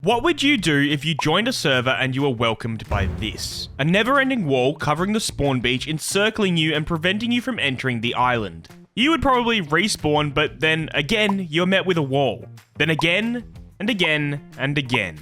What would you do if you joined a server and you were welcomed by this? A never-ending wall covering the spawn beach, encircling you and preventing you from entering the island. You would probably respawn, but then again, you're met with a wall. Then again, and again, and again.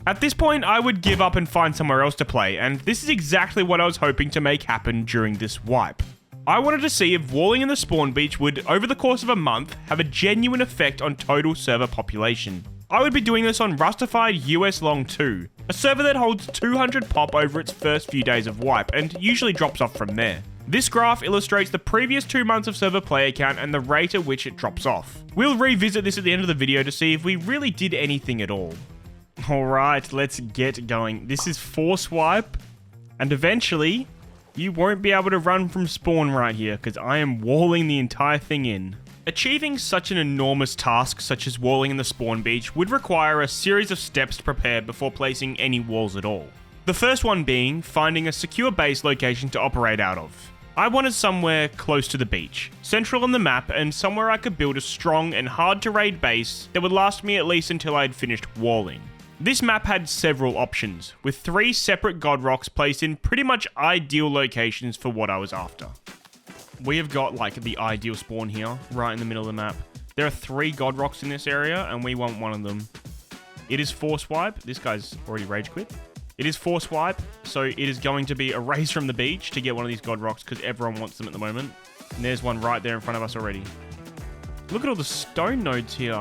At this point, I would give up and find somewhere else to play, and this is exactly what I was hoping to make happen during this wipe. I wanted to see if walling in the spawn beach would, over the course of a month, have a genuine effect on total server population. I would be doing this on Rustafied US Long II, a server that holds 200 pop over its first few days of wipe, and usually drops off from there. This graph illustrates the previous 2 months of server player count and the rate at which it drops off. We'll revisit this at the end of the video to see if we really did anything at all. Alright, let's get going. This is force wipe, and eventually, you won't be able to run from spawn right here, because I am walling the entire thing in. Achieving such an enormous task, such as walling in the spawn beach, would require a series of steps to prepare before placing any walls at all. The first one being finding a secure base location to operate out of. I wanted somewhere close to the beach, central on the map, and somewhere I could build a strong and hard to raid base that would last me at least until I had finished walling. This map had several options, with 3 separate god rocks placed in pretty much ideal locations for what I was after. We have got like the ideal spawn here, right in the middle of the map. There are 3 god rocks in this area, and we want one of them. It is force wipe. This guy's already rage quit. It is force wipe, so it is going to be a race from the beach to get one of these god rocks because everyone wants them at the moment. And there's one right there in front of us already. Look at all the stone nodes here.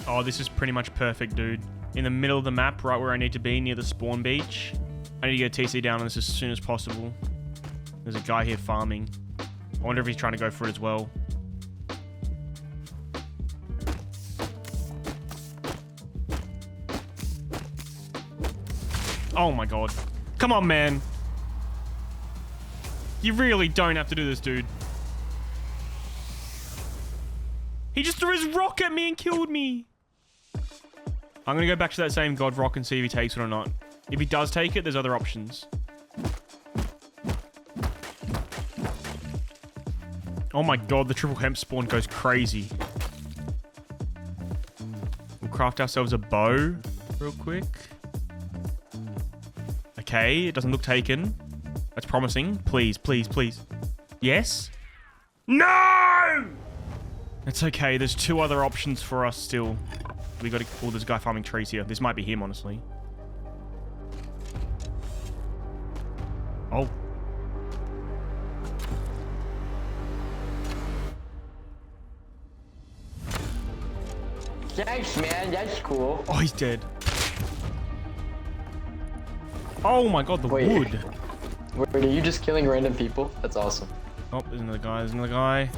Oh, this is pretty much perfect, dude. In the middle of the map, right where I need to be, near the spawn beach. I need to get a TC down on this as soon as possible. There's a guy here farming. I wonder if he's trying to go for it as well. Oh my god. Come on, man. You really don't have to do this, dude. He just threw his rock at me and killed me. I'm going to go back to that same god rock and see if he takes it or not. If he does take it, there's other options. Oh my god, the triple hemp spawn goes crazy. We'll craft ourselves a bow real quick. Okay, it doesn't look taken. That's promising. Please, please, please. Yes? No! It's okay, there's 2 other options for us still. We got to... Oh, there's a guy farming trees here. This might be him, honestly. Oh. Thanks, man. That's cool. Oh, he's dead. Oh my god, the wood. Wait, are you just killing random people? That's awesome. Oh, there's another guy. There's another guy.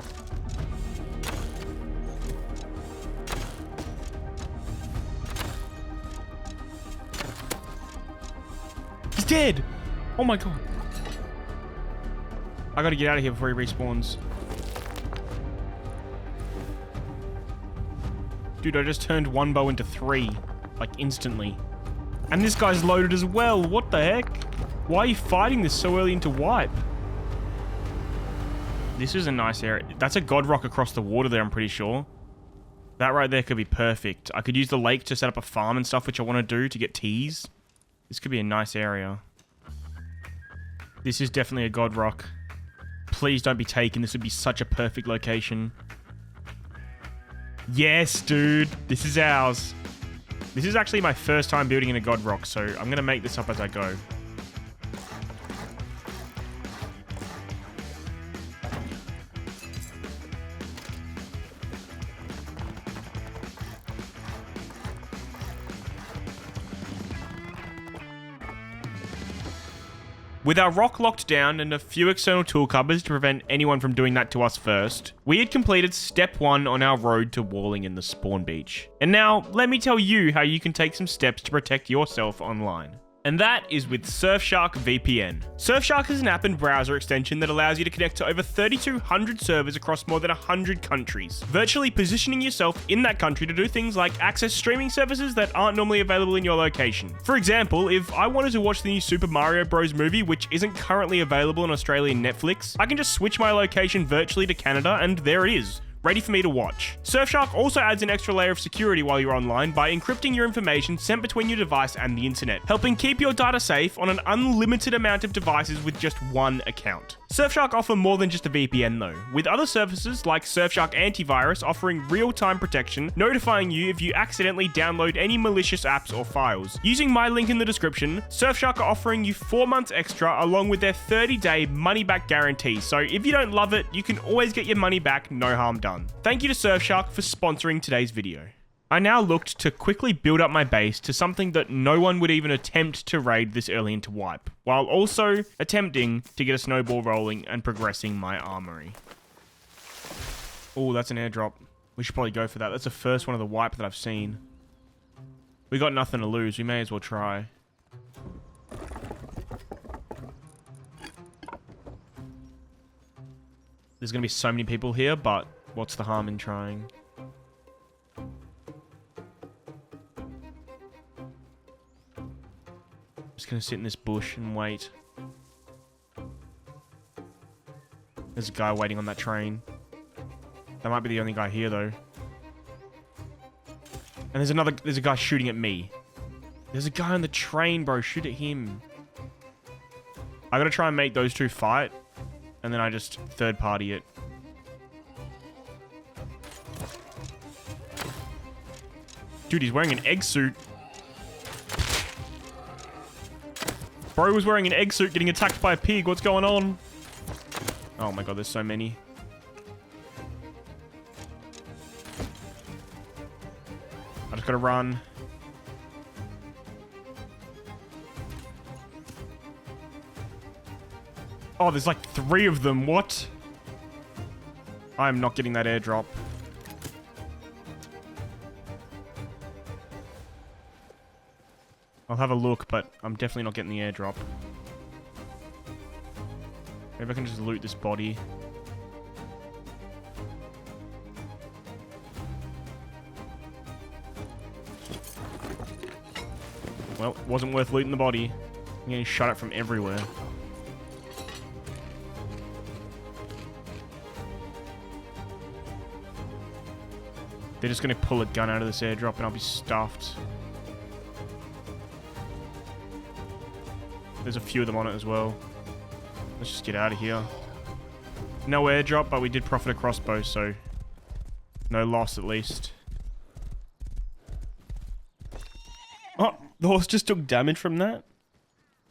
He's dead. Oh my god. I gotta get out of here before he respawns. Dude, I just turned 1 bow into 3. Like, instantly. And this guy's loaded as well. What the heck? Why are you fighting this so early into wipe? This is a nice area. That's a god rock across the water there, I'm pretty sure. That right there could be perfect. I could use the lake to set up a farm and stuff, which I want to do to get teas. This could be a nice area. This is definitely a god rock. Please don't be taken. This would be such a perfect location. Yes, dude. This is ours. This is actually my first time building in a god rock, so I'm going to make this up as I go. With our rock locked down and a few external tool cupboards to prevent anyone from doing that to us first, we had completed step 1 on our road to walling in the spawn beach. And now, let me tell you how you can take some steps to protect yourself online. And that is with Surfshark VPN. Surfshark is an app and browser extension that allows you to connect to over 3,200 servers across more than 100 countries, virtually positioning yourself in that country to do things like access streaming services that aren't normally available in your location. For example, if I wanted to watch the new Super Mario Bros. Movie, which isn't currently available on Australian Netflix, I can just switch my location virtually to Canada and there it is, ready for me to watch. Surfshark also adds an extra layer of security while you're online by encrypting your information sent between your device and the internet, helping keep your data safe on an unlimited amount of devices with just one account. Surfshark offer more than just a VPN though, with other services like Surfshark Antivirus offering real-time protection, notifying you if you accidentally download any malicious apps or files. Using my link in the description, Surfshark are offering you 4 months extra along with their 30-day money-back guarantee, so if you don't love it, you can always get your money back, no harm done. Thank you to Surfshark for sponsoring today's video. I now looked to quickly build up my base to something that no one would even attempt to raid this early into wipe, while also attempting to get a snowball rolling and progressing my armory. Oh, that's an airdrop. We should probably go for that. That's the first one of the wipe that I've seen. We got nothing to lose. We may as well try. There's going to be so many people here, but what's the harm in trying? Just going to sit in this bush and wait. There's a guy waiting on that train. That might be the only guy here, though. And there's a guy shooting at me. There's a guy on the train, bro. Shoot at him. I gotta try and make those two fight. And then I just third party it. Dude, he's wearing an egg suit. Bro was wearing an egg suit getting attacked by a pig. What's going on? Oh my god, there's so many. I just gotta run. Oh, there's like 3 of them. What? I'm not getting that airdrop. I'll have a look, but I'm definitely not getting the airdrop. Maybe I can just loot this body. Well, it wasn't worth looting the body. I'm getting shot at from everywhere. They're just going to pull a gun out of this airdrop and I'll be stuffed. There's a few of them on it as well. Let's just get out of here. No airdrop, but we did profit a crossbow, so no loss at least. Oh, the horse just took damage from that?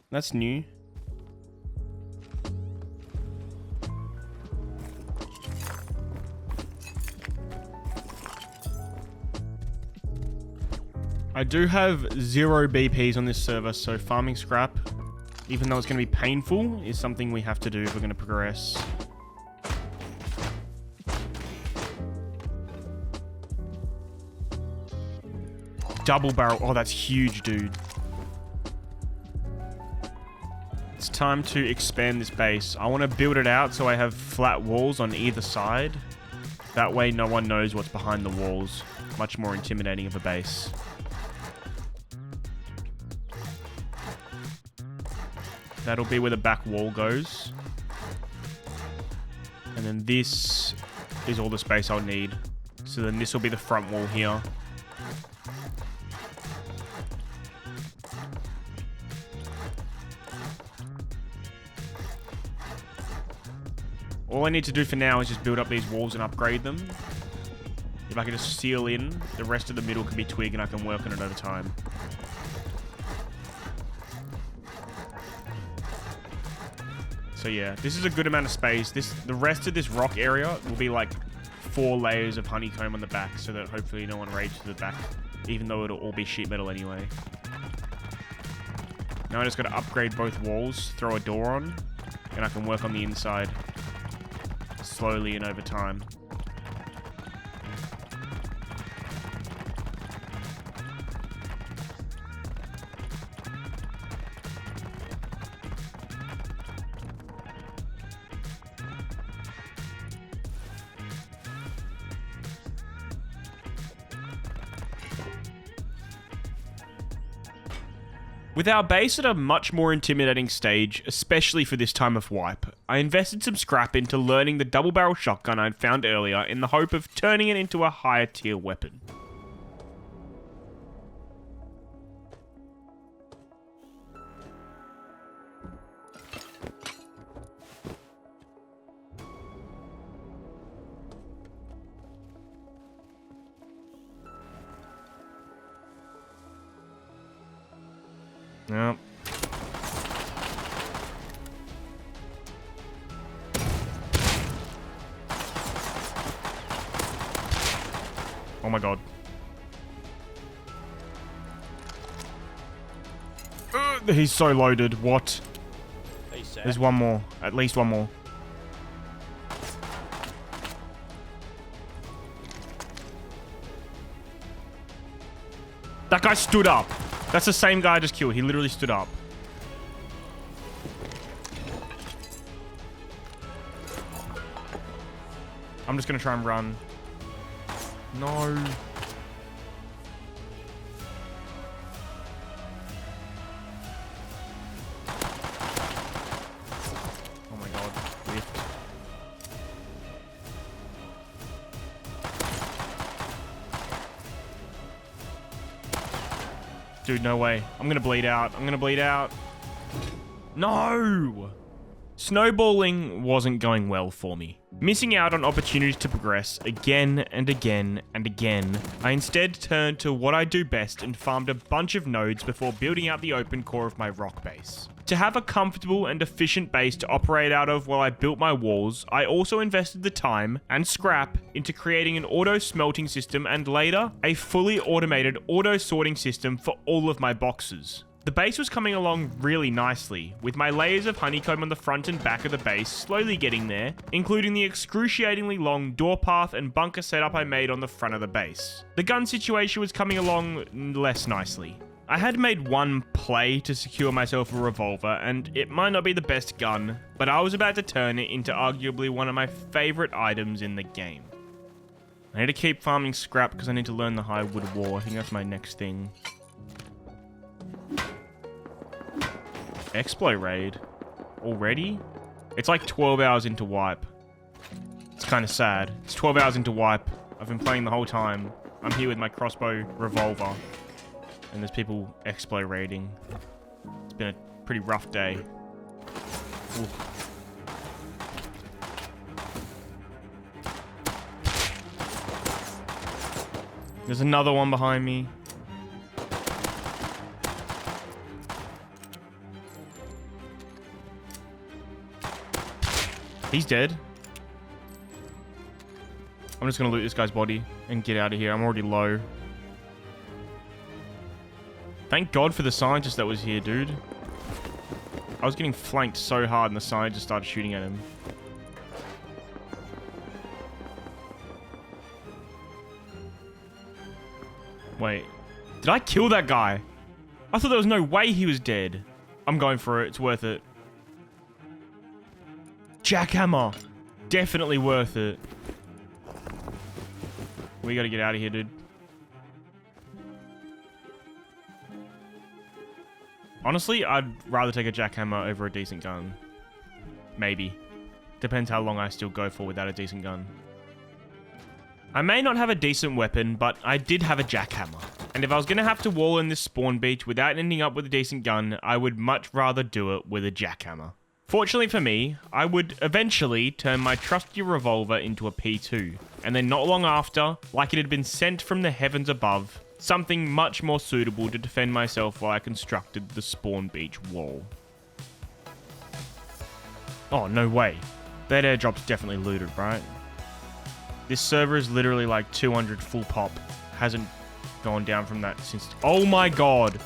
That's new. I do have 0 BPs on this server, so farming scrap, even though it's going to be painful, is something we have to do if we're going to progress. Double barrel. Oh, that's huge, dude. It's time to expand this base. I want to build it out so I have flat walls on either side. That way no one knows what's behind the walls. Much more intimidating of a base. That'll be where the back wall goes. And then this is all the space I'll need. So then this will be the front wall here. All I need to do for now is just build up these walls and upgrade them. If I can just seal in, the rest of the middle can be twig and I can work on it over time. So yeah, this is a good amount of space. The rest of this rock area will be like 4 layers of honeycomb on the back so that hopefully no one raids to the back, even though it'll all be sheet metal anyway. Now I just got to upgrade both walls, throw a door on, and I can work on the inside slowly and over time. With our base at a much more intimidating stage, especially for this time of wipe, I invested some scrap into learning the double barrel shotgun I'd found earlier in the hope of turning it into a higher tier weapon. Yep. Oh my god. He's so loaded. What? There's one more. At least one more. That guy stood up. That's the same guy I just killed. He literally stood up. I'm just gonna try and run. No. Oh my god. Lift. Dude, no way. I'm gonna bleed out. I'm gonna bleed out. No! Snowballing wasn't going well for me. Missing out on opportunities to progress again and again and again, I instead turned to what I do best and farmed a bunch of nodes before building out the open core of my rock base. To have a comfortable and efficient base to operate out of while I built my walls, I also invested the time and scrap into creating an auto smelting system and later, a fully automated auto sorting system for all of my boxes. The base was coming along really nicely, with my layers of honeycomb on the front and back of the base slowly getting there, including the excruciatingly long door path and bunker setup I made on the front of the base. The gun situation was coming along less nicely. I had made one play to secure myself a revolver, and it might not be the best gun, but I was about to turn it into arguably one of my favorite items in the game. I need to keep farming scrap because I need to learn the high wood wall. I think that's my next thing. Explo raid already? It's like 12 hours into wipe. It's kind of sad. It's 12 hours into wipe. I've been playing the whole time. I'm here with my crossbow revolver. And there's people explo raiding. It's been a pretty rough day. Ooh. There's another one behind me. He's dead. I'm just gonna loot this guy's body and get out of here. I'm already low. Thank God for the scientist that was here, dude. I was getting flanked so hard and the scientist started shooting at him. Wait. Did I kill that guy? I thought there was no way he was dead. I'm going for it. It's worth it. Jackhammer. Definitely worth it. We gotta get out of here, dude. Honestly, I'd rather take a jackhammer over a decent gun. Maybe. Depends how long I still go for without a decent gun. I may not have a decent weapon, but I did have a jackhammer. And if I was gonna have to wall in this spawn beach without ending up with a decent gun, I would much rather do it with a jackhammer. Fortunately for me, I would eventually turn my trusty revolver into a P2, and then not long after, like it had been sent from the heavens above, something much more suitable to defend myself while I constructed the spawn beach wall. Oh, no way. That airdrop's definitely looted, right? This server is literally like 200 full pop. Hasn't gone down from that since... Oh my god!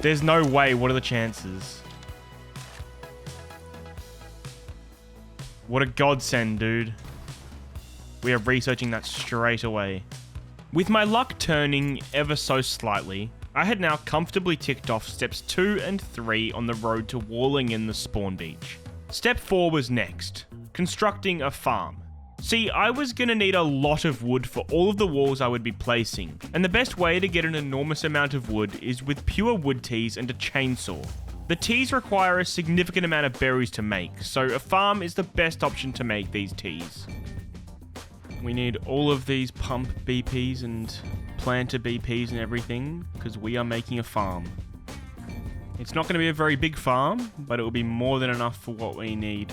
There's no way. What are the chances? What a godsend, dude. We are researching that straight away. With my luck turning ever so slightly, I had now comfortably ticked off steps 2 and 3 on the road to walling in the spawn beach. Step 4 was next, constructing a farm. See, I was going to need a lot of wood for all of the walls I would be placing, and the best way to get an enormous amount of wood is with pure wood teas and a chainsaw. The teas require a significant amount of berries to make, so a farm is the best option to make these teas. We need all of these pump BPs and planter BPs and everything, because we are making a farm. It's not going to be a very big farm, but it will be more than enough for what we need.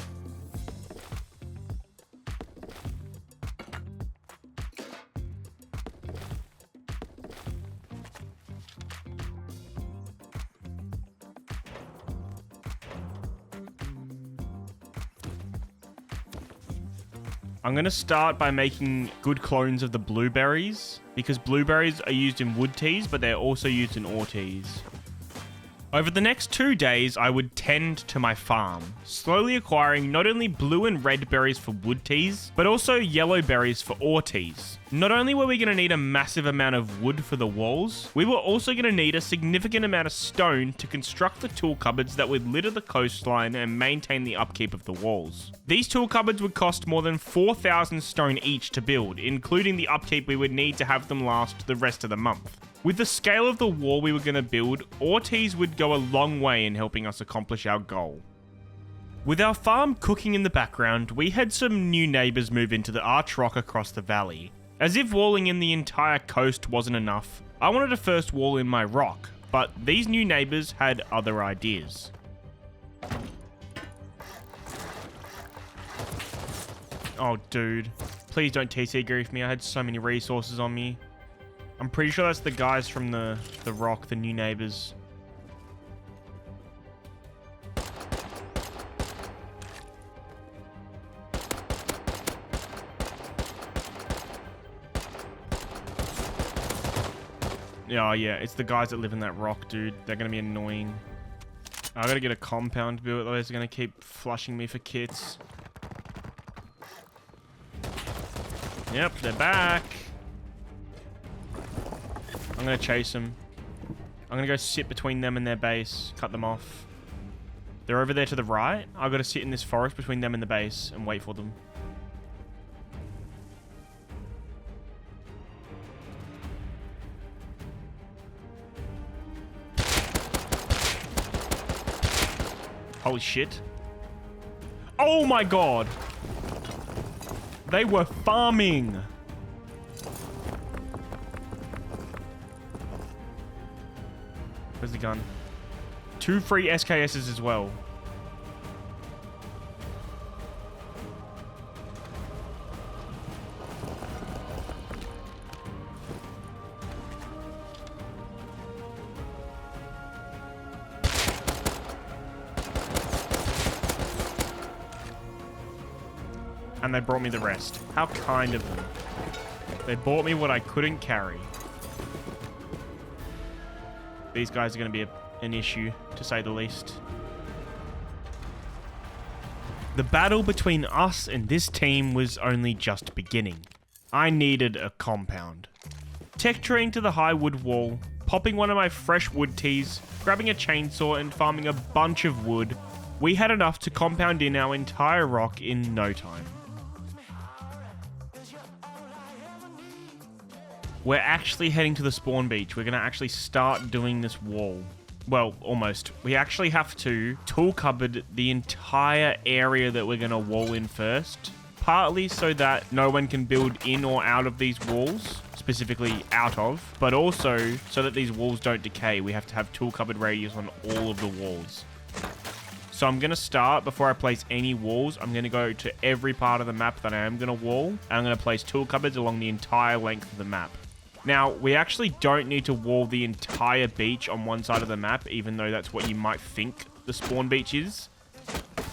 I'm going to start by making good clones of the blueberries, because blueberries are used in wood teas, but they're also used in ore teas. Over the next 2 days, I would tend to my farm, slowly acquiring not only blue and red berries for wood teas, but also yellow berries for ore teas. Not only were we going to need a massive amount of wood for the walls, we were also going to need a significant amount of stone to construct the tool cupboards that would litter the coastline and maintain the upkeep of the walls. These tool cupboards would cost more than 4,000 stone each to build, including the upkeep we would need to have them last the rest of the month. With the scale of the wall we were going to build, ore teas would go a long way in helping us accomplish our goal. With our farm cooking in the background, we had some new neighbours move into the arch rock across the valley. As if walling in the entire coast wasn't enough, I wanted to first wall in my rock, but these new neighbours had other ideas. Oh dude, please don't TC grief me, I had so many resources on me. I'm pretty sure that's the guys from the rock, the new neighbors. Oh yeah, it's the guys that live in that rock, dude. They're gonna be annoying. I gotta get a compound built, otherwise they're gonna keep flushing me for kits. Yep, they're back. I'm going to chase them. I'm going to go sit between them and their base. Cut them off. They're over there to the right. I've got to sit in this forest between them and the base and wait for them. Holy shit. Oh my god. They were farming. Where's the gun? 2 free SKSs as well. And they brought me the rest. How kind of them. They bought me what I couldn't carry. These guys are going to be an issue, to say the least. The battle between us and this team was only just beginning. I needed a compound. Tech treeing to the high wood wall, popping one of my fresh wood teas, grabbing a chainsaw and farming a bunch of wood, we had enough to compound in our entire rock in no time. We're actually heading to the spawn beach. We're going to actually start doing this wall. Well, almost. We actually have to tool cupboard the entire area that we're going to wall in first. Partly so that no one can build in or out of these walls, specifically out of, but also so that these walls don't decay. We have to have tool cupboard radius on all of the walls. So I'm going to start, before I place any walls, I'm going to go to every part of the map that I am going to wall, and I'm going to place tool cupboards along the entire length of the map. Now, we actually don't need to wall the entire beach on one side of the map, even though that's what you might think the spawn beach is.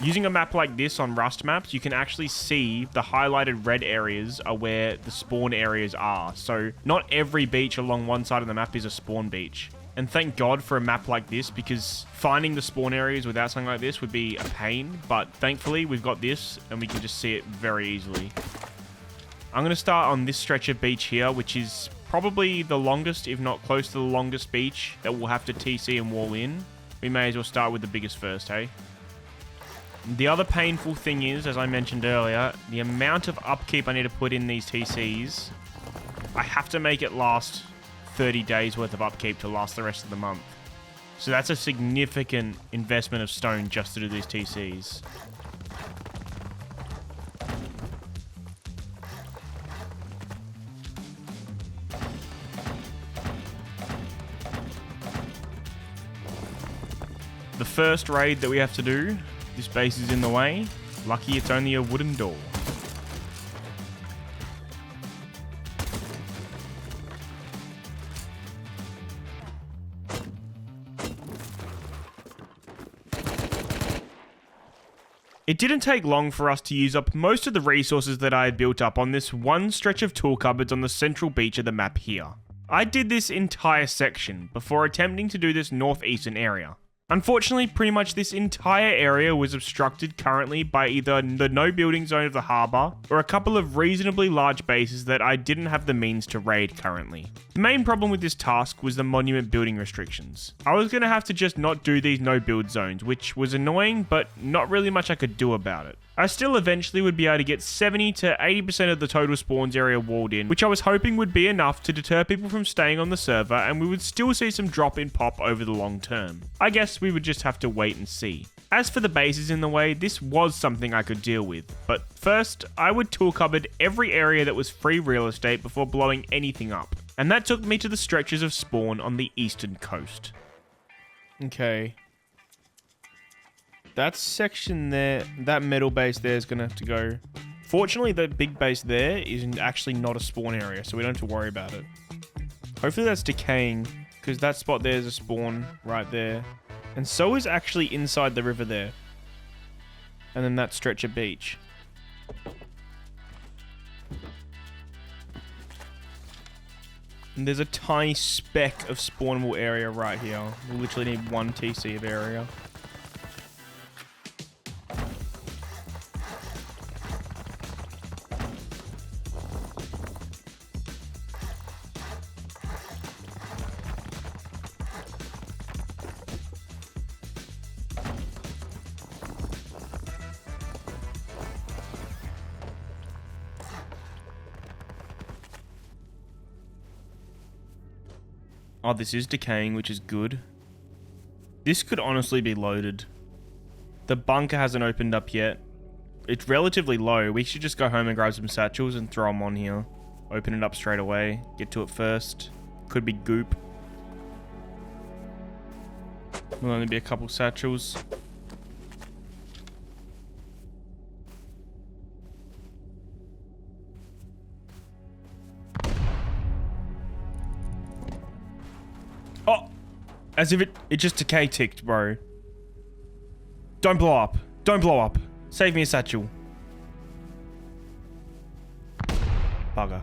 Using a map like this on Rust maps, you can actually see the highlighted red areas are where the spawn areas are. So not every beach along one side of the map is a spawn beach. And thank God for a map like this, because finding the spawn areas without something like this would be a pain. But thankfully, we've got this and we can just see it very easily. I'm going to start on this stretch of beach here, which is probably the longest, if not close to the longest beach that we'll have to TC and wall in. We may as well start with the biggest first, hey? The other painful thing is, as I mentioned earlier, the amount of upkeep I need to put in these TCs. I have to make it last 30 days worth of upkeep to last the rest of the month. So that's a significant investment of stone just to do these TCs. The first raid that we have to do, this base is in the way. Lucky it's only a wooden door. It didn't take long for us to use up most of the resources that I had built up on this one stretch of tool cupboards on the central beach of the map here. I did this entire section before attempting to do this northeastern area. Unfortunately, pretty much this entire area was obstructed currently by either the no building zone of the harbour or a couple of reasonably large bases that I didn't have the means to raid currently. The main problem with this task was the monument building restrictions. I was going to have to just not do these no build zones, which was annoying, but not really much I could do about it. I still eventually would be able to get 70 to 80% of the total spawns area walled in, which I was hoping would be enough to deter people from staying on the server, and we would still see some drop in pop over the long term. I guess we would just have to wait and see. As for the bases in the way, this was something I could deal with, but first, I would tool cupboard every area that was free real estate before blowing anything up. And that took me to the stretches of spawn on the eastern coast. Okay. That section there, that metal base there is going to have to go. Fortunately, the big base there is actually not a spawn area, so we don't have to worry about it. Hopefully that's decaying, because that spot there is a spawn right there. And so is actually inside the river there. And then that stretch of beach. And there's a tiny speck of spawnable area right here. We literally need 1 TC of area. Oh, this is decaying, which is good. This could honestly be loaded. The bunker hasn't opened up yet. It's relatively low. We should just go home and grab some satchels and throw them on here. Open it up straight away. Get to it first. Could be goop. Will only be a couple satchels. Oh! As if it just decay ticked, bro. Don't blow up. Don't blow up. Save me a satchel. Bugger.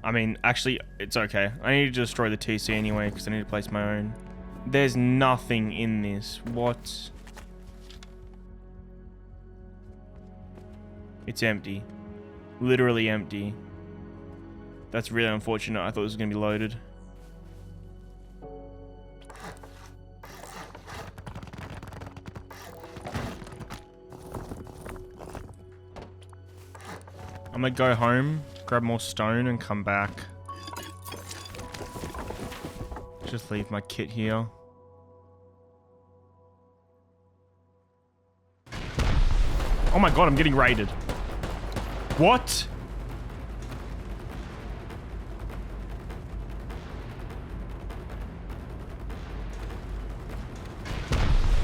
I mean, actually, it's okay. I need to destroy the TC anyway, because I need to place my own. There's nothing in this. What? It's empty. Literally empty. That's really unfortunate. I thought it was going to be loaded. I'm gonna go home, grab more stone, and come back. Just leave my kit here. Oh my god, I'm getting raided. What?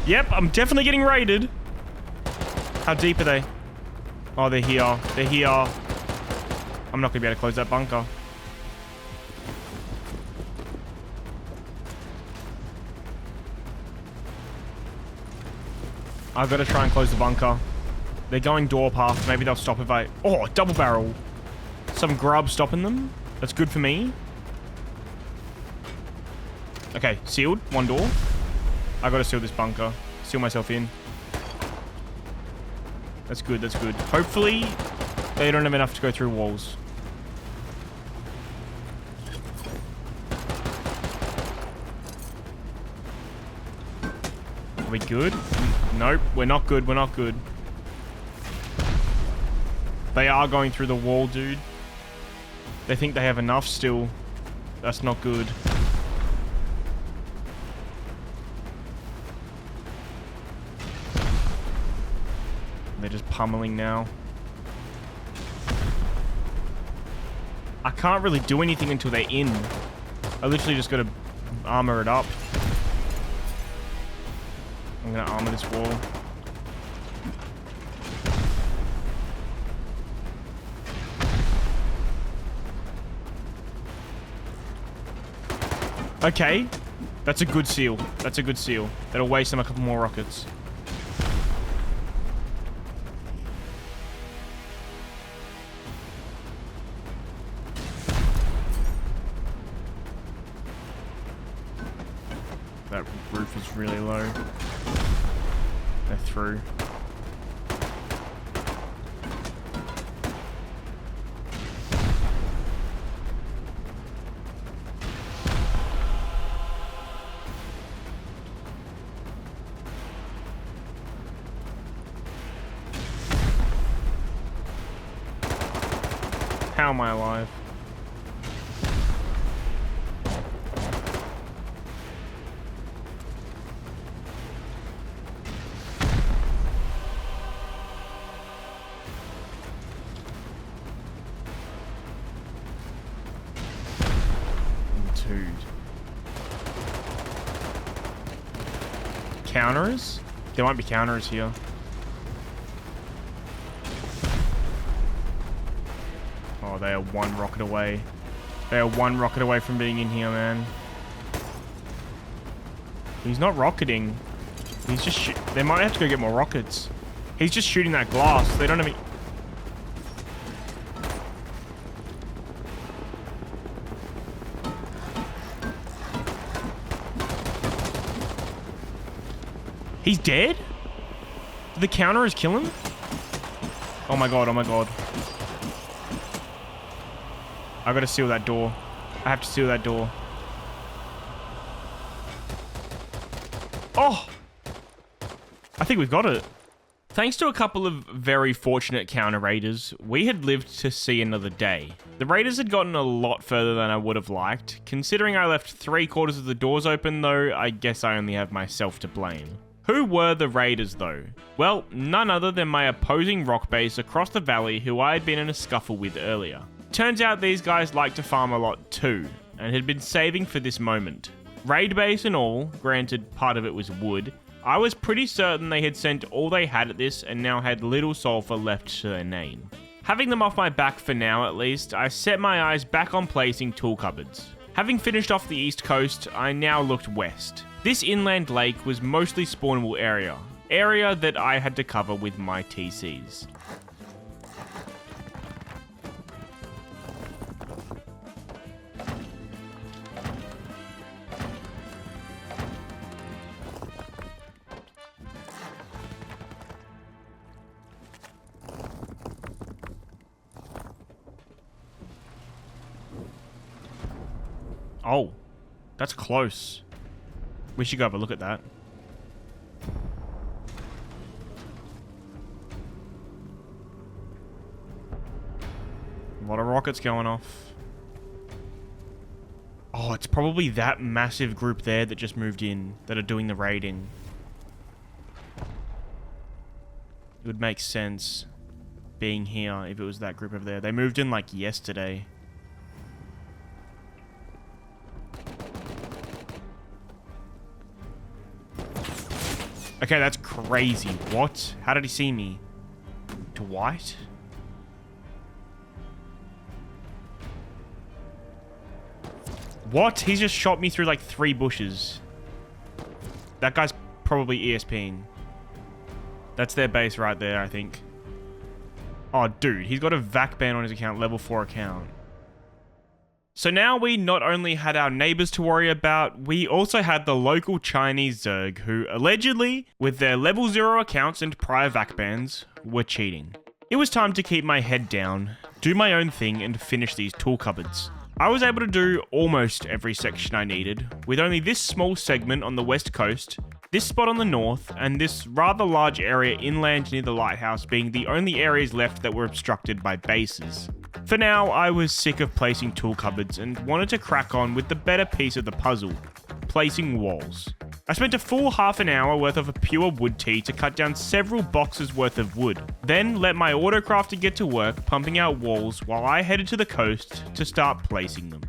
Yep, I'm definitely getting raided. How deep are they? Oh, they're here. They're here. I'm not going to be able to close that bunker. I've got to try and close the bunker. They're going door path. Maybe they'll stop if I... Oh, double barrel. Some grub stopping them. That's good for me. Okay, sealed. 1 door. I got to seal this bunker. Seal myself in. That's good, that's good. Hopefully, they don't have enough to go through walls. Are we good? Nope, we're not good, we're not good. They are going through the wall, dude. They think they have enough still. That's not good. They're just pummeling now. I can't really do anything until they're in. I literally just gotta armor it up. I'm gonna armor this wall. Okay. That's a good seal. That's a good seal. That'll waste them a couple more rockets. That roof is really low. They're through. How am I alive? Dude. Counters? There might be counters here. Oh, they are one rocket away. They are one rocket away from being in here, man. He's not rocketing. He's just they might have to go get more rockets. He's just shooting that glass. They don't have any... He's dead? Did the counterers kill him? Oh my god, oh my god. I gotta seal that door. I have to seal that door. Oh! I think we've got it. Thanks to a couple of very fortunate counter raiders, we had lived to see another day. The raiders had gotten a lot further than I would have liked. Considering I left 3/4 of the doors open though, I guess I only have myself to blame. Who were the raiders though? Well, none other than my opposing rock base across the valley who I had been in a scuffle with earlier. Turns out these guys like to farm a lot too, and had been saving for this moment. Raid base and all, granted part of it was wood, I was pretty certain they had sent all they had at this and now had little sulfur left to their name. Having them off my back for now at least, I set my eyes back on placing tool cupboards. Having finished off the east coast, I now looked west. This inland lake was mostly spawnable area that I had to cover with my TCs. Oh, that's close. We should go have a look at that. A lot of rockets going off. Oh, it's probably that massive group there that just moved in, that are doing the raiding. It would make sense being here if it was that group over there. They moved in like yesterday. Okay, that's crazy. What? How did he see me? Dwight? What? He's just shot me through like 3 bushes. That guy's probably ESPing. That's their base right there, I think. Oh, dude. He's got a VAC ban on his account, level 4 account. So now we not only had our neighbors to worry about, we also had the local Chinese Zerg who allegedly, with their level 0 accounts and prior VAC bans, were cheating. It was time to keep my head down, do my own thing and finish these tool cupboards. I was able to do almost every section I needed, with only this small segment on the west coast, This spot on the north, and this rather large area inland near the lighthouse being the only areas left that were obstructed by bases. For now, I was sick of placing tool cupboards and wanted to crack on with the better piece of the puzzle, placing walls. I spent a full half an hour worth of a pure wood tea to cut down several boxes worth of wood, then let my autocrafter get to work pumping out walls while I headed to the coast to start placing them.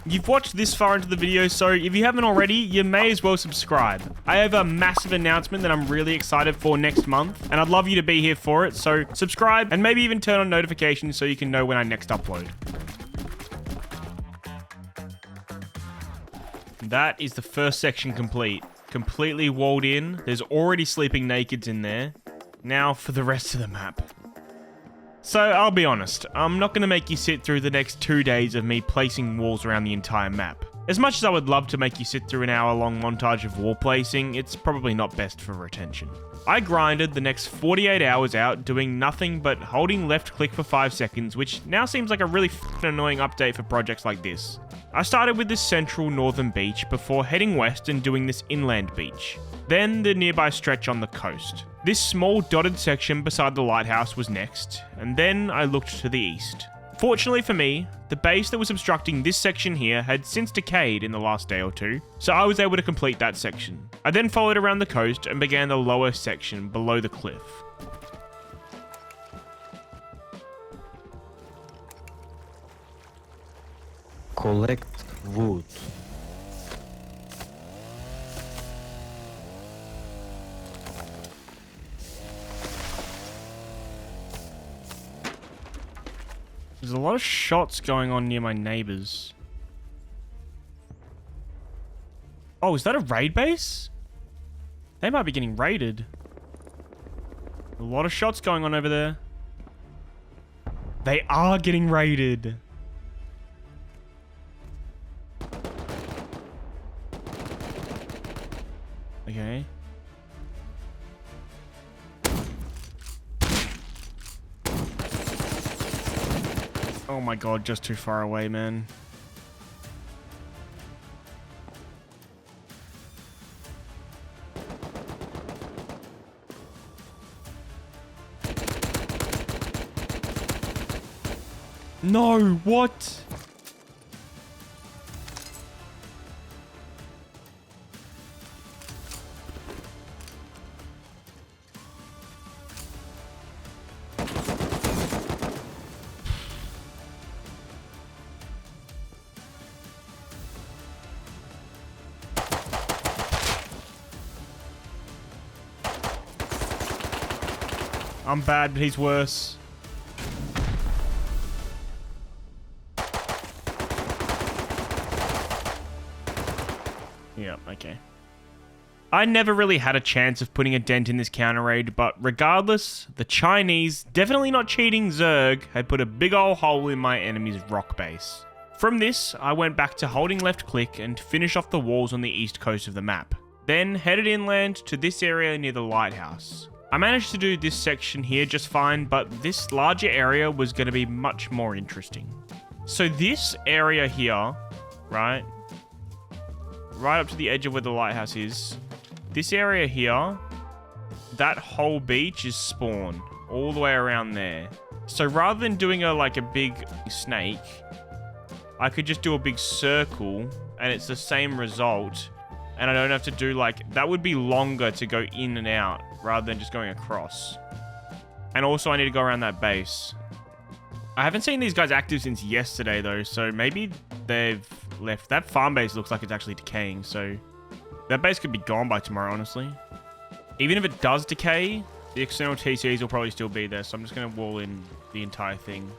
You've watched this far into the video, so if you haven't already, you may as well subscribe. I have a massive announcement that I'm really excited for next month, and I'd love you to be here for it, so subscribe and maybe even turn on notifications so you can know when I next upload. That is the first section complete. Completely walled in. There's already sleeping nakeds in there. Now for the rest of the map. So I'll be honest, I'm not going to make you sit through the next 2 days of me placing walls around the entire map. As much as I would love to make you sit through an hour-long montage of wall placing, it's probably not best for retention. I grinded the next 48 hours out doing nothing but holding left click for 5 seconds, which now seems like a really f***ing annoying update for projects like this. I started with this central northern beach before heading west and doing this inland beach. Then the nearby stretch on the coast. This small dotted section beside the lighthouse was next, and then I looked to the east. Fortunately for me, the base that was obstructing this section here had since decayed in the last day or two, so I was able to complete that section. I then followed around the coast and began the lower section below the cliff. Collect wood. There's a lot of shots going on near my neighbors. Oh, is that a raid base? They might be getting raided. A lot of shots going on over there. They are getting raided. Okay. Oh my god, just too far away, man. No, what? I'm bad, but he's worse. Yeah, okay. I never really had a chance of putting a dent in this counter raid, but regardless, the Chinese, definitely not cheating Zerg, had put a big ol' hole in my enemy's rock base. From this, I went back to holding left click and finish off the walls on the east coast of the map. Then headed inland to this area near the lighthouse. I managed to do this section here just fine, but this larger area was going to be much more interesting. So this area here, right up to the edge of where the lighthouse is, this area here, that whole beach is spawn all the way around there. So rather than doing a big snake, I could just do a big circle and it's the same result. And I don't have to do that would be longer to go in and out rather than just going across. And also I need to go around that base. I haven't seen these guys active since yesterday though, so maybe they've left. That farm base looks like it's actually decaying, so that base could be gone by tomorrow, honestly. Even if it does decay, the external TCs will probably still be there, so I'm just going to wall in the entire thing.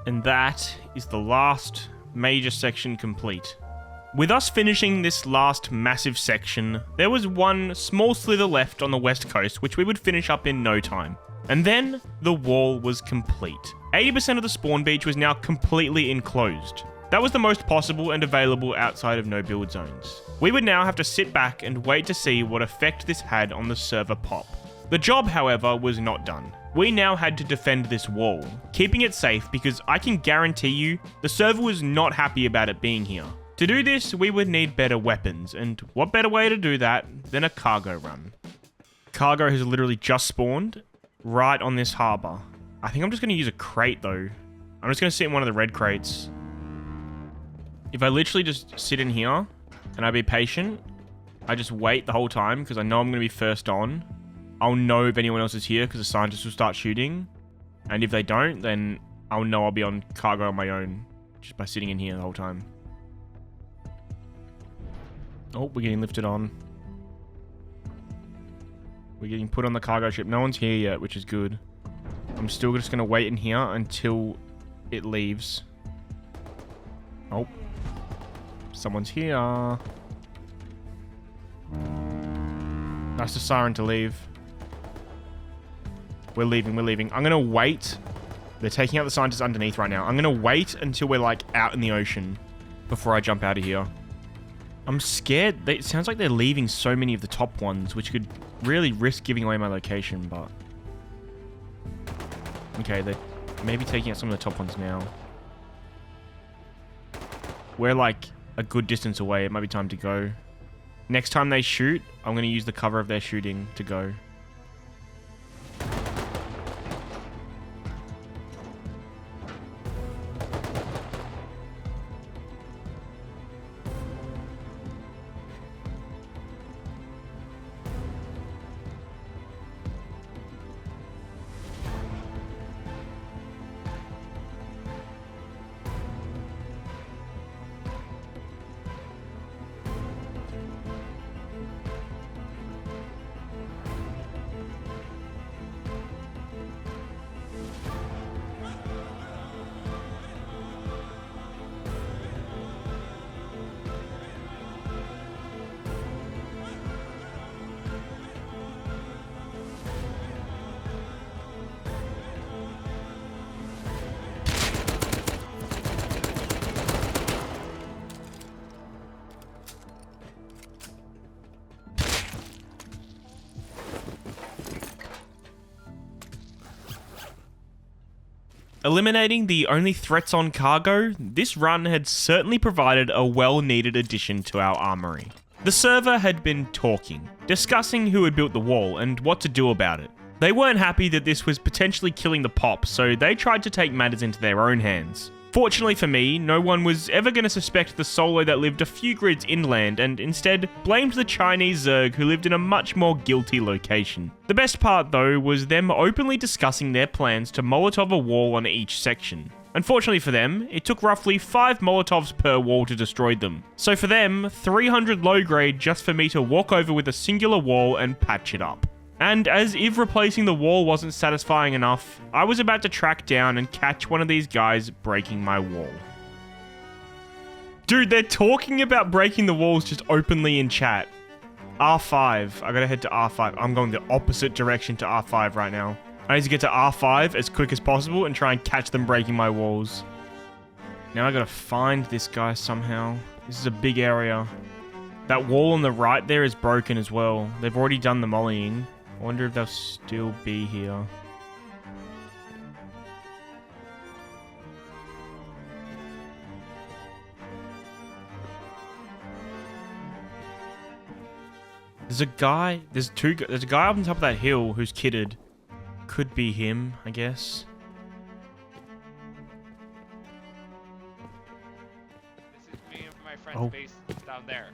And that is the last major section complete. With us finishing this last massive section, there was one small slither left on the west coast, which we would finish up in no time. And then the wall was complete. 80% of the spawn beach was now completely enclosed. That was the most possible and available outside of no build zones. We would now have to sit back and wait to see what effect this had on the server pop. The job, however, was not done. We now had to defend this wall, keeping it safe because I can guarantee you the server was not happy about it being here. To do this, we would need better weapons, and what better way to do that than a cargo run? Cargo has literally just spawned right on this harbor. I think I'm just going to use a crate though. I'm just going to sit in one of the red crates. If I literally just sit in here and I be patient, I just wait the whole time because I know I'm going to be first on. I'll know if anyone else is here because the scientists will start shooting. And if they don't, then I'll know I'll be on cargo on my own just by sitting in here the whole time. Oh, we're getting lifted on. We're getting put on the cargo ship. No one's here yet, which is good. I'm still just going to wait in here until it leaves. Oh. Someone's here. That's the siren to leave. We're leaving, we're leaving. I'm going to wait. They're taking out the scientists underneath right now. I'm going to wait until we're like out in the ocean before I jump out of here. I'm scared. It sounds like they're leaving so many of the top ones, which could really risk giving away my location, but... Okay, they're maybe taking out some of the top ones now. We're like a good distance away. It might be time to go. Next time they shoot, I'm going to use the cover of their shooting to go. Eliminating the only threats on cargo, this run had certainly provided a well-needed addition to our armory. The server had been talking, discussing who had built the wall and what to do about it. They weren't happy that this was potentially killing the pop, so they tried to take matters into their own hands. Fortunately for me, no one was ever going to suspect the solo that lived a few grids inland and instead blamed the Chinese Zerg who lived in a much more guilty location. The best part though was them openly discussing their plans to Molotov a wall on each section. Unfortunately for them, it took roughly 5 Molotovs per wall to destroy them. So for them, 300 low grade just for me to walk over with a singular wall and patch it up. And as if replacing the wall wasn't satisfying enough, I was about to track down and catch one of these guys breaking my wall. Dude, they're talking about breaking the walls just openly in chat. R5. I gotta head to R5. I'm going the opposite direction to R5 right now. I need to get to R5 as quick as possible and try and catch them breaking my walls. Now I gotta find this guy somehow. This is a big area. That wall on the right there is broken as well. They've already done the mollying. I wonder if they'll still be here. There's a guy up on top of that hill who's kitted. Could be him, I guess. This is me and my friend's base down there.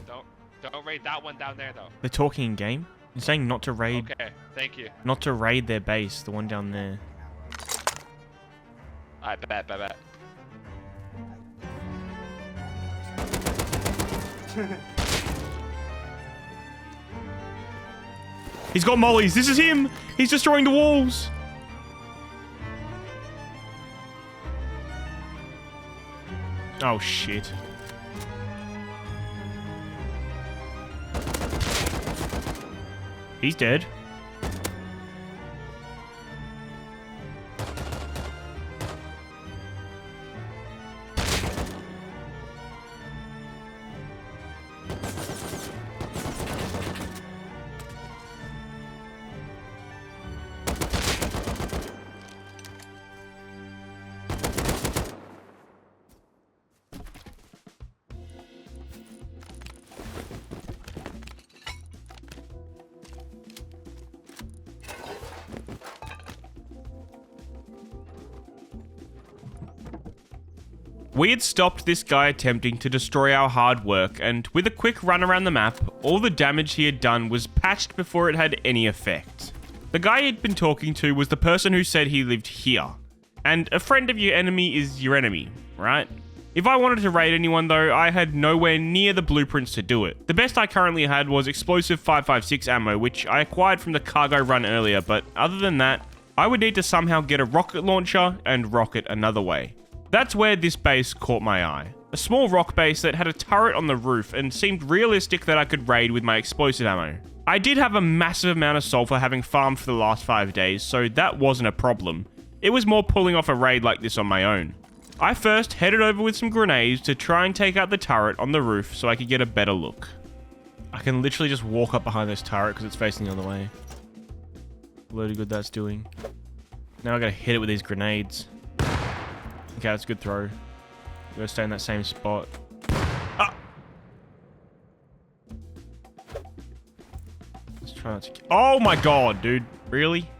Don't raid that one down there though. They're talking in game. You're saying not to raid. Okay, thank you. Not to raid their base, the one down there. I bet. He's got mollies. This is him. He's destroying the walls. Oh shit. He's dead. We had stopped this guy attempting to destroy our hard work, and with a quick run around the map, all the damage he had done was patched before it had any effect. The guy he'd been talking to was the person who said he lived here. And a friend of your enemy is your enemy, right? If I wanted to raid anyone though, I had nowhere near the blueprints to do it. The best I currently had was explosive 5.56 ammo, which I acquired from the cargo run earlier, but other than that, I would need to somehow get a rocket launcher and rocket another way. That's where this base caught my eye. A small rock base that had a turret on the roof and seemed realistic that I could raid with my explosive ammo. I did have a massive amount of sulfur having farmed for the last 5 days, so that wasn't a problem. It was more pulling off a raid like this on my own. I first headed over with some grenades to try and take out the turret on the roof so I could get a better look. I can literally just walk up behind this turret because it's facing the other way. Bloody good that's doing. Now I gotta hit it with these grenades. Okay, that's a good throw. We gotta stay in that same spot. Ah! Let's try not to... Oh my god, dude. Really?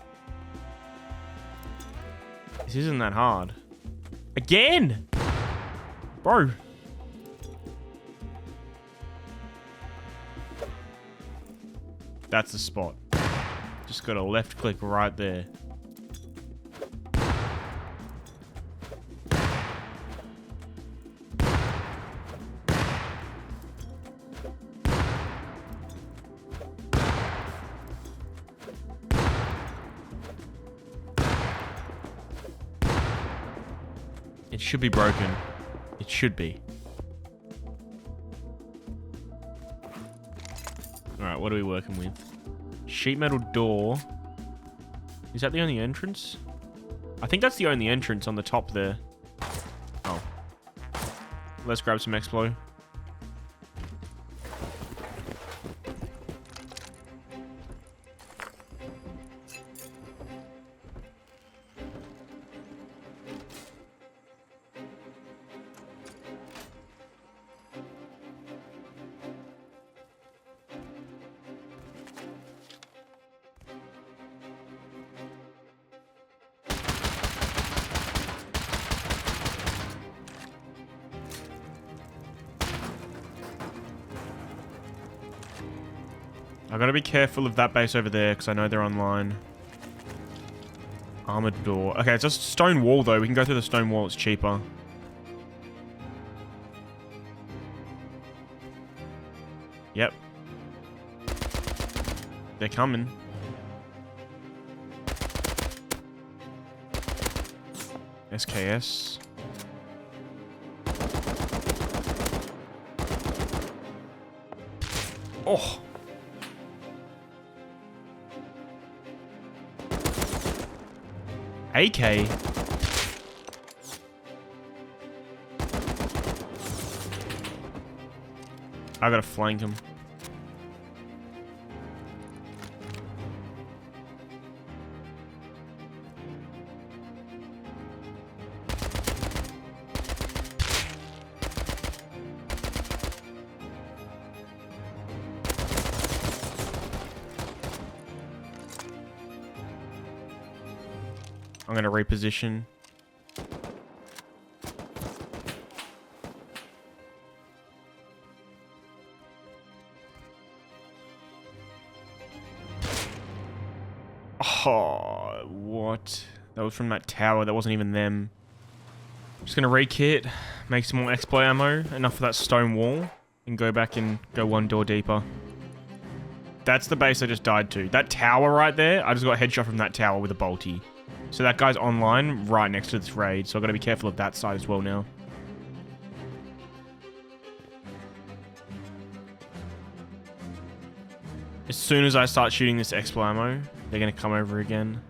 This isn't that hard. Again! Bro. That's the spot. Just got a left click right there. It should be broken. It should be. Alright, what are we working with? Sheet metal door. Is that the only entrance? I think that's the only entrance on the top there. Oh. Let's grab some Explo. I gotta be careful of that base over there because I know they're online. Armored door. Okay, it's just a stone wall though. We can go through the stone wall. It's cheaper. Yep. They're coming. SKS. Oh! AK. I gotta flank him. I'm gonna reposition. Oh, what? That was from that tower. That wasn't even them. Just gonna re-kit, make some more exploit ammo, enough for that stone wall, and go back and go one door deeper. That's the base I just died to. That tower right there, I just got a headshot from that tower with a bolty. So that guy's online right next to this raid, so I've got to be careful of that side as well now. As soon as I start shooting this expo ammo, they're going to come over again.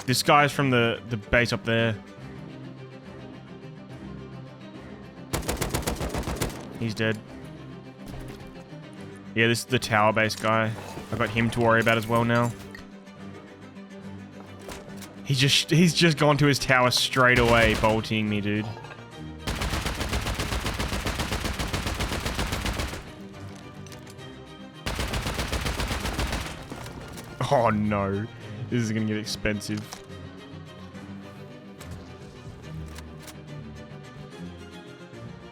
This guy's from the base up there. He's dead. Yeah, this is the tower base guy. I've got him to worry about as well now. He's just gone to his tower straight away, bolting me, dude. Oh no. This is gonna get expensive.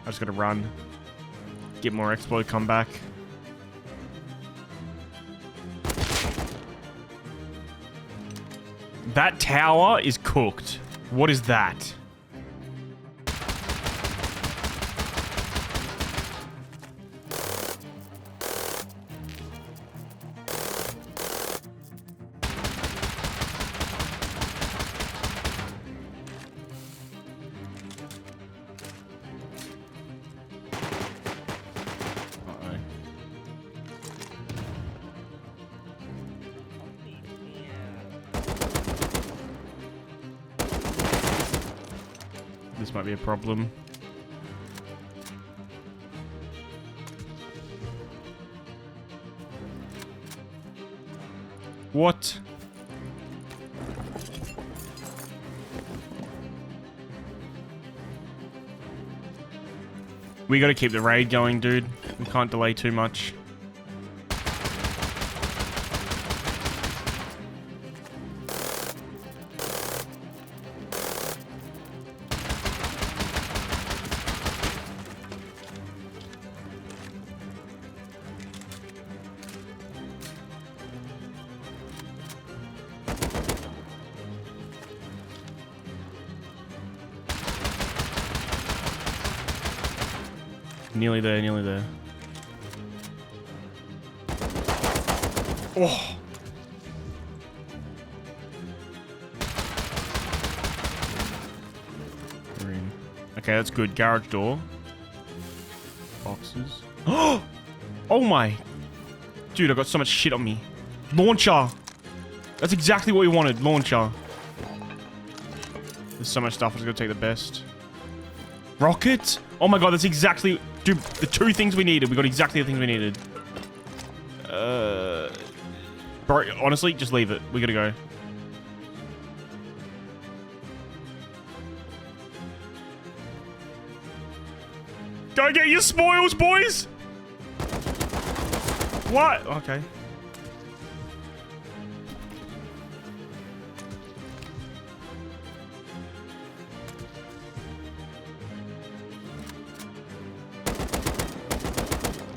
I just gotta run. Get more explode, come back. That tower is cooked. What is that? This might be a problem. What? We gotta keep the raid going, dude. We can't delay too much. Nearly there, nearly there. Oh! We're in. Okay, that's good. Garage door. Boxes. Oh my! Dude, I got so much shit on me. Launcher! That's exactly what we wanted. Launcher. There's so much stuff. I'm just gonna take the best. Rocket? Oh my god, that's exactly... Dude, the two things we needed. We got exactly the things we needed. Bro, honestly, just leave it. We gotta go. Go get your spoils, boys! What? Okay.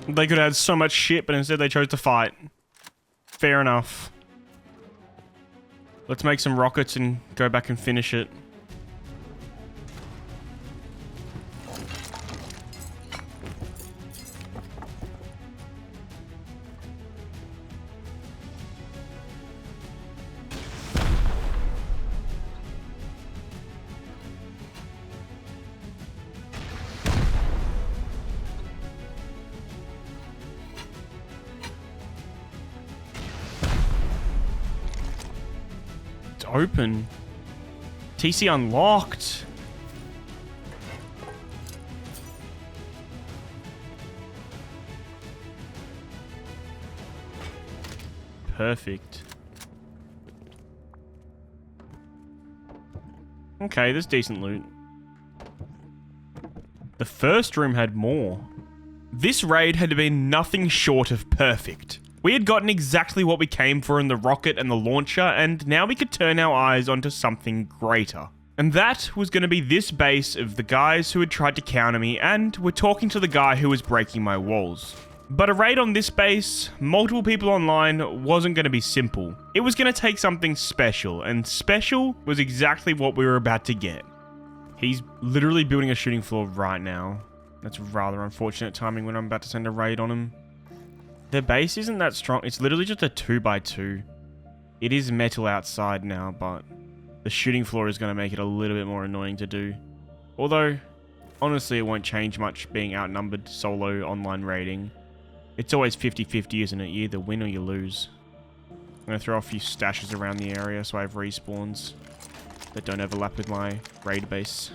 They could have had so much shit, but instead they chose to fight. Fair enough. Let's make some rockets and go back and finish it. Open. TC unlocked. Perfect. Okay, there's decent loot. The first room had more. This raid had been nothing short of perfect. We had gotten exactly what we came for in the rocket and the launcher, and now we could turn our eyes onto something greater. And that was going to be this base of the guys who had tried to counter me, and we're talking to the guy who was breaking my walls. But a raid on this base, multiple people online, wasn't going to be simple. It was going to take something special, and special was exactly what we were about to get. He's literally building a shooting floor right now. That's rather unfortunate timing when I'm about to send a raid on him. Their base isn't that strong. It's literally just a 2x2. It is metal outside now, but the shooting floor is going to make it a little bit more annoying to do. Although, honestly, it won't change much being outnumbered solo online raiding. It's always 50-50, isn't it? You either win or you lose. I'm going to throw a few stashes around the area so I have respawns that don't overlap with my raid base.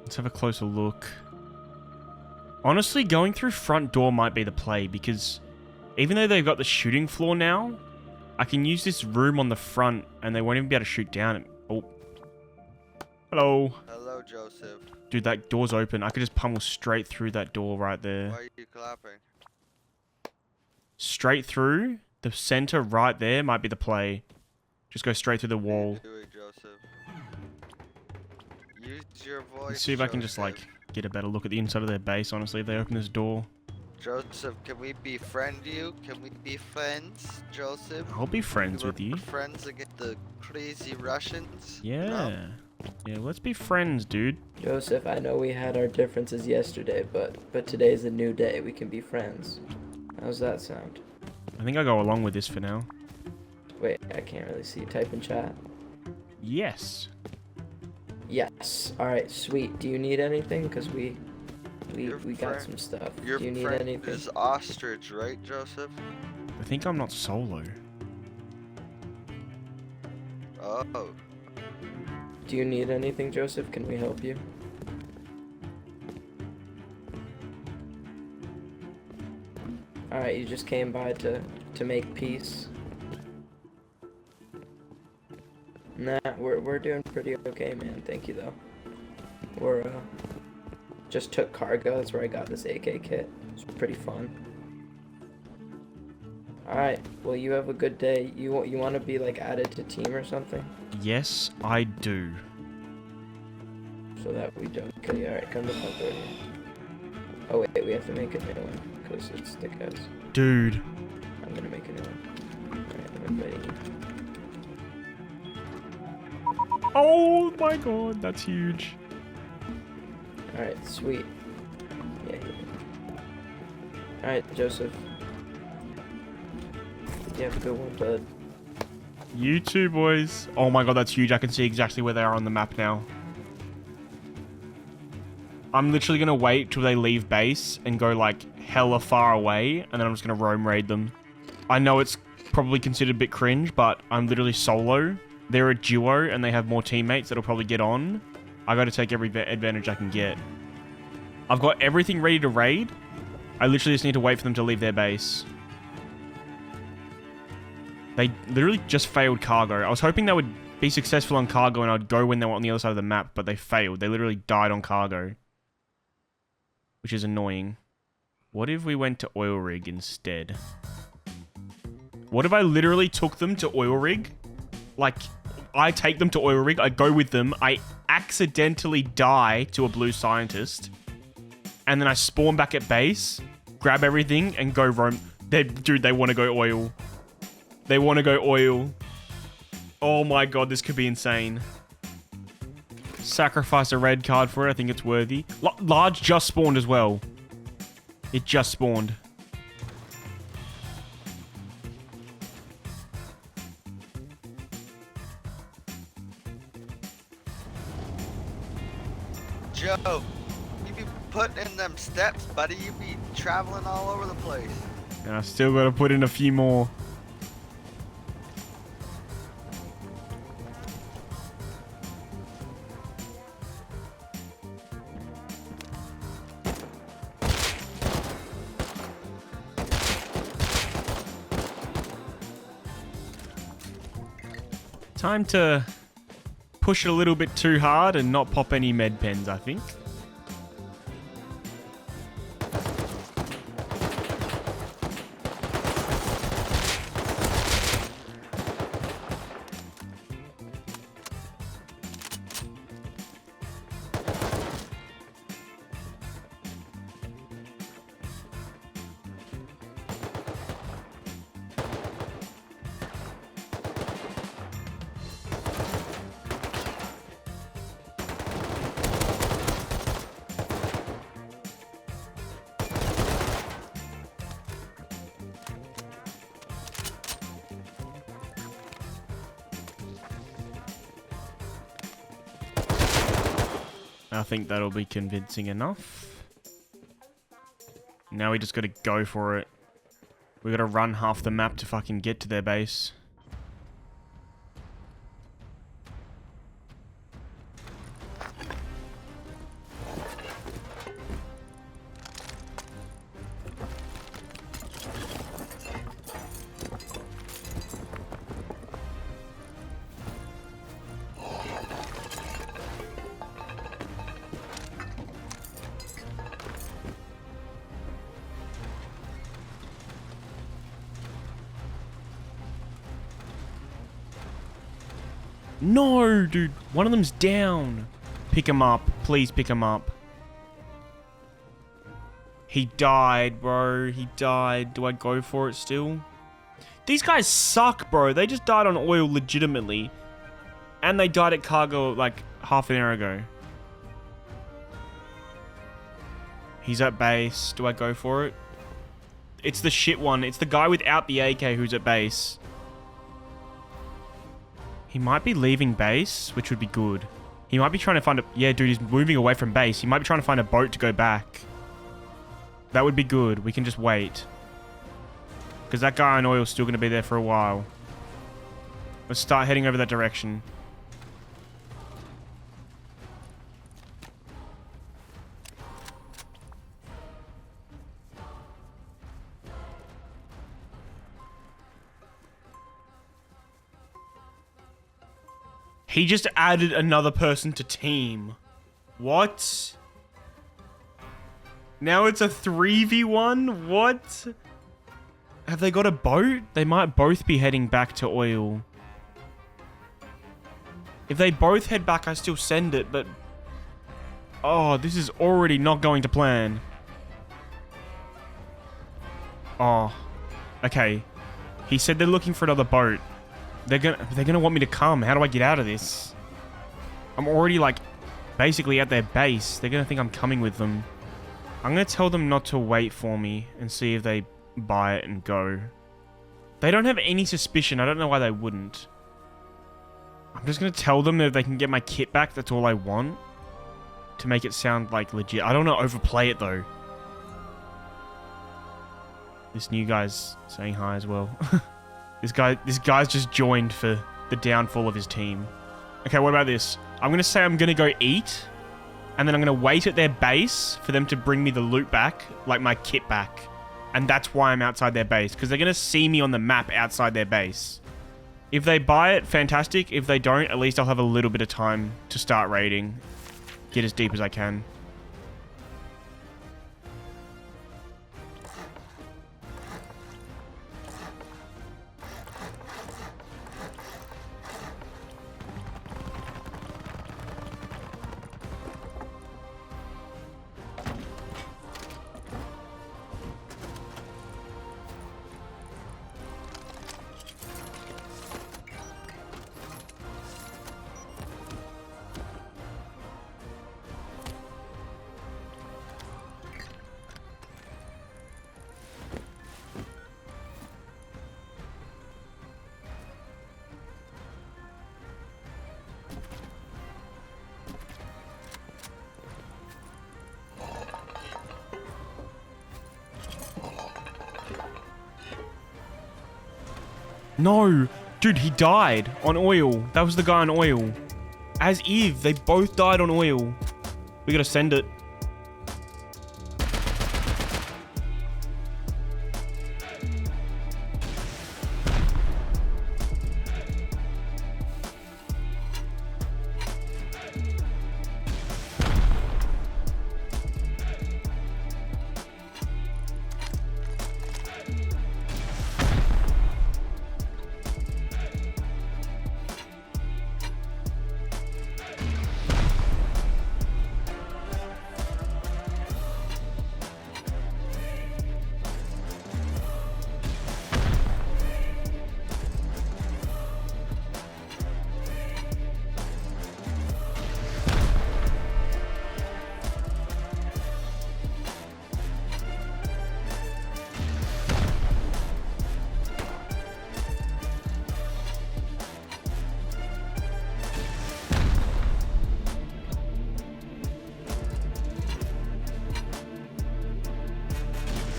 Let's have a closer look. Honestly, going through front door might be the play because even though they've got the shooting floor now, I can use this room on the front and they won't even be able to shoot down. Oh. Hello. Hello, Joseph. Dude, that door's open. I could just pummel straight through that door right there. Why are you clapping? Straight through? The center right there might be the play. Just go straight through the wall. What are you doing, Joseph? Use your voice. Let's see if I can just, like, get a better look at the inside of their base, honestly, if they open this door. Joseph, can we befriend you? Can we be friends, Joseph? I'll be friends with you. Friends against the crazy Russians? Yeah. No? Yeah, let's be friends, dude. Joseph, I know we had our differences yesterday, but today's a new day. We can be friends. How's that sound? I think I'll go along with this for now. Wait, I can't really see. Type in chat. Yes. Yes. All right, sweet. Do you need anything? Cause we Your got friend- some stuff. Your Do you need friend anything? is Ostrich, right, Joseph? I think I'm not solo. Oh. Do you need anything, Joseph? Can we help you? All right, you just came by to make peace. Nah, we're doing pretty okay, man. Thank you though. We're just took cargo. That's where I got this AK kit. It's pretty fun. All right. Well, you have a good day. You want to be like added to team or something, Yes, I do. so that we don't kill you. All right, come to front door. Oh wait, we have to make a new one because it's the guys. Dude. I'm gonna make a new one. All right, I'm inviting you. Oh my god, that's huge. Alright, sweet. Yeah. Alright, Joseph. You have a good one, bud. You too, boys. Oh my god, that's huge. I can see exactly where they are on the map now. I'm literally going to wait till they leave base and go like hella far away, and then I'm just going to roam raid them. I know it's probably considered a bit cringe, but I'm literally solo. They're a duo, and they have more teammates that'll probably get on. I got to take every advantage I can get. I've got everything ready to raid. I literally just need to wait for them to leave their base. They literally just failed cargo. I was hoping they would be successful on cargo and I'd go when they were on the other side of the map, but they failed. They literally died on cargo. Which is annoying. What if we went to oil rig instead? What if I literally took them to oil rig? Like, I take them to oil rig, I go with them, I accidentally die to a blue scientist, and then I spawn back at base, grab everything, and go roam. Dude, they want to go oil. They want to go oil. Oh my god, this could be insane. Sacrifice a red card for it, I think it's worthy. Large just spawned as well. It just spawned. Joe, you be putting in them steps, buddy. You be traveling all over the place. And I still got to put in a few more. Time to push it a little bit too hard and not pop any med pens, I think. I think that'll be convincing enough. Now we just gotta go for it. We gotta run half the map to fucking get to their base. No, dude. One of them's down. Pick him up. Please pick him up. He died, bro. He died. Do I go for it still? These guys suck, bro. They just died on oil legitimately. And they died at cargo like half an hour ago. He's at base. Do I go for it? It's the shit one. It's the guy without the AK who's at base. He might be leaving base, which would be good. He might be trying to find a... Yeah, dude, he's moving away from base. He might be trying to find a boat to go back. That would be good. We can just wait. Because that guy on oil is still going to be there for a while. Let's start heading over that direction. He just added another person to team. What? Now it's a 3v1? What? Have they got a boat? They might both be heading back to oil. If they both head back, I still send it, but... Oh, this is already not going to plan. Oh. Okay. He said they're looking for another boat. They're gonna want me to come. How do I get out of this? I'm already, like, basically at their base. They're gonna think I'm coming with them. I'm gonna tell them not to wait for me and see if they buy it and go. They don't have any suspicion. I don't know why they wouldn't. I'm just gonna tell them that if they can get my kit back, that's all I want. To make it sound, like, legit. I don't want to overplay it, though. This new guy's saying hi as well. This guy's just joined for the downfall of his team. Okay, what about this? I'm going to say I'm going to go eat, and then I'm going to wait at their base for them to bring me the loot back, like my kit back. And that's why I'm outside their base, because they're going to see me on the map outside their base. If they buy it, fantastic. If they don't, at least I'll have a little bit of time to start raiding. Get as deep as I can. No! Dude, he died on oil. That was the guy on oil. As if. They both died on oil. We gotta send it.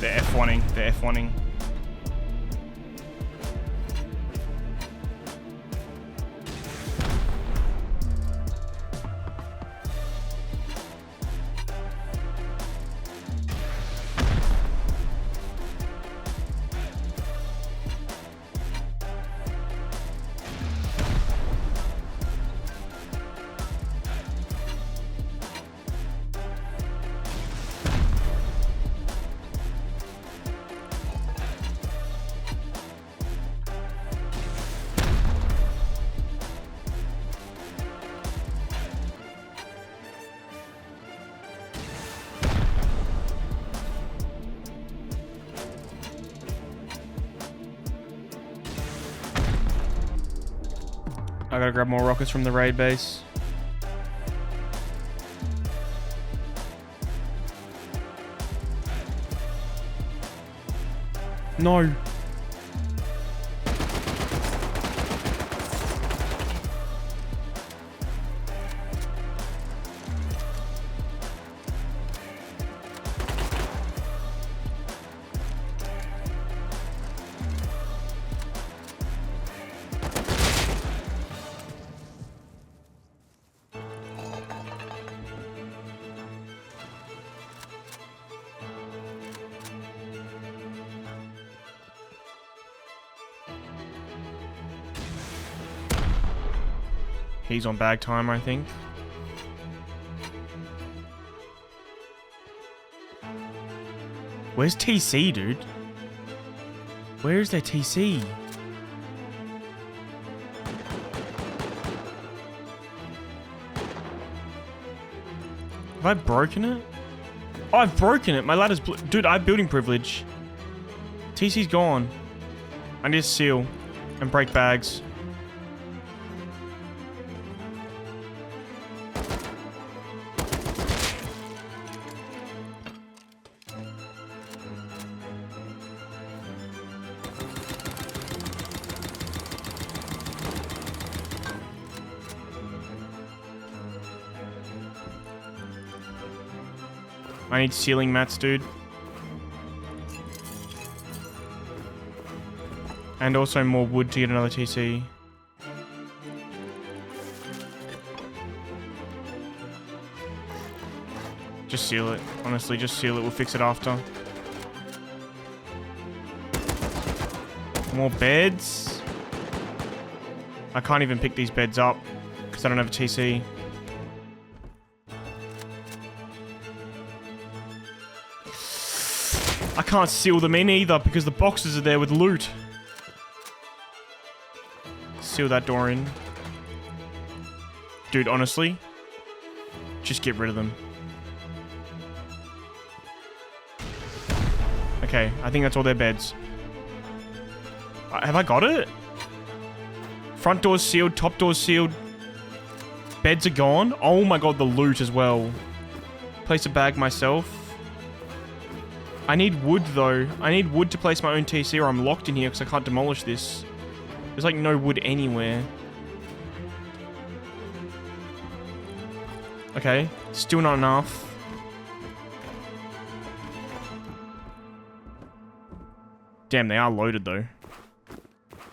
They're F1ing. They're F1ing. I gotta grab more rockets from the raid base. No. He's on bag time, I think. Where's TC, dude? Where is their TC? Have I broken it? Oh, I've broken it. My ladder's... Dude, I have building privilege. TC's gone. I need to seal and break bags. I need ceiling mats, dude. And also more wood to get another TC. Just seal it. Honestly, just seal it. We'll fix it after. More beds. I can't even pick these beds up because I don't have a TC. I can't seal them in either because the boxes are there with loot. Seal that door in. Dude, honestly, just get rid of them. Okay, I think that's all their beds. Have I got it? Front door's sealed, top door's sealed. Beds are gone. Oh my god, the loot as well. Place a bag myself. I need wood, though. I need wood to place my own TC or I'm locked in here because I can't demolish this. There's, like, no wood anywhere. Okay. Still not enough. Damn, they are loaded, though.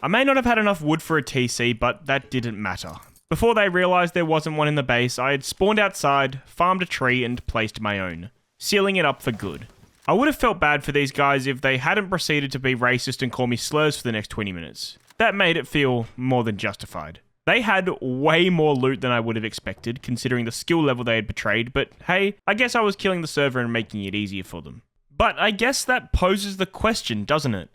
I may not have had enough wood for a TC, but that didn't matter. Before they realized there wasn't one in the base, I had spawned outside, farmed a tree, and placed my own, sealing it up for good. I would have felt bad for these guys if they hadn't proceeded to be racist and call me slurs for the next 20 minutes. That made it feel more than justified. They had way more loot than I would have expected, considering the skill level they had betrayed, but hey, I guess I was killing the server and making it easier for them. But I guess that poses the question, doesn't it?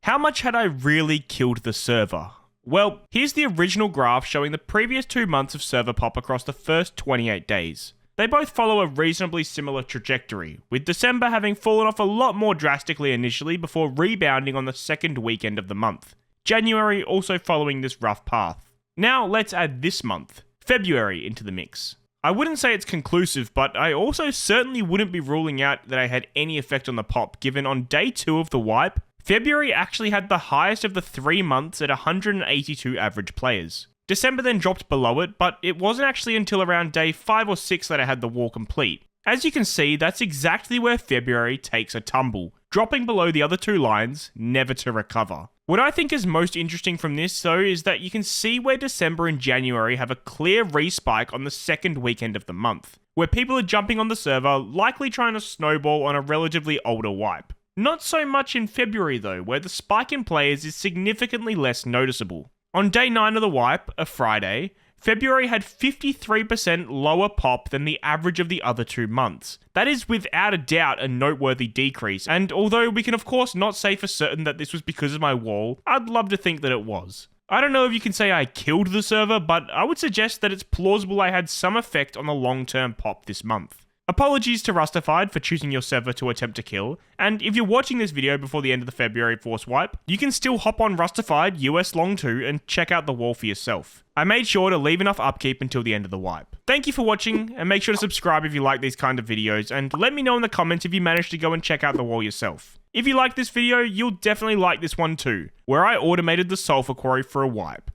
How much had I really killed the server? Well, here's the original graph showing the previous 2 months of server pop across the first 28 days. They both follow a reasonably similar trajectory, with December having fallen off a lot more drastically initially before rebounding on the second weekend of the month. January also following this rough path. Now let's add this month, February, into the mix. I wouldn't say it's conclusive, but I also certainly wouldn't be ruling out that I had any effect on the pop, given on day 2 of the wipe, February actually had the highest of the 3 months at 182 average players. December then dropped below it, but it wasn't actually until around day 5 or 6 that I had the wall complete. As you can see, that's exactly where February takes a tumble, dropping below the other 2 lines, never to recover. What I think is most interesting from this, though, is that you can see where December and January have a clear respike on the second weekend of the month, where people are jumping on the server, likely trying to snowball on a relatively older wipe. Not so much in February, though, where the spike in players is significantly less noticeable. On day 9 of the wipe, a Friday, February had 53% lower pop than the average of the other 2 months. That is without a doubt a noteworthy decrease, and although we can of course not say for certain that this was because of my wall, I'd love to think that it was. I don't know if you can say I killed the server, but I would suggest that it's plausible I had some effect on the long-term pop this month. Apologies to Rustafied for choosing your server to attempt to kill, and if you're watching this video before the end of the February Force Wipe, you can still hop on Rustafied US Long II and check out the wall for yourself. I made sure to leave enough upkeep until the end of the wipe. Thank you for watching, and make sure to subscribe if you like these kind of videos, and let me know in the comments if you managed to go and check out the wall yourself. If you like this video, you'll definitely like this one too, where I automated the sulfur quarry for a wipe.